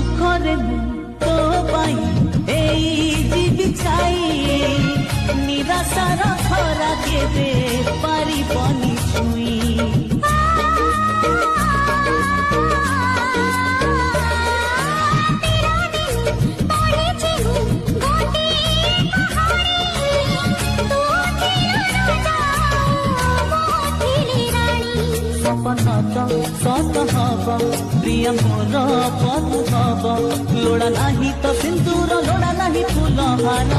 दुखरे तो पाई जीवी छाई निराशार खरा केबे पारिबनी छुई सत हब प्रिय मोर बंधु हब लोड़ा नहीं तो सिंदूर लोड़ा नहीं फूल हार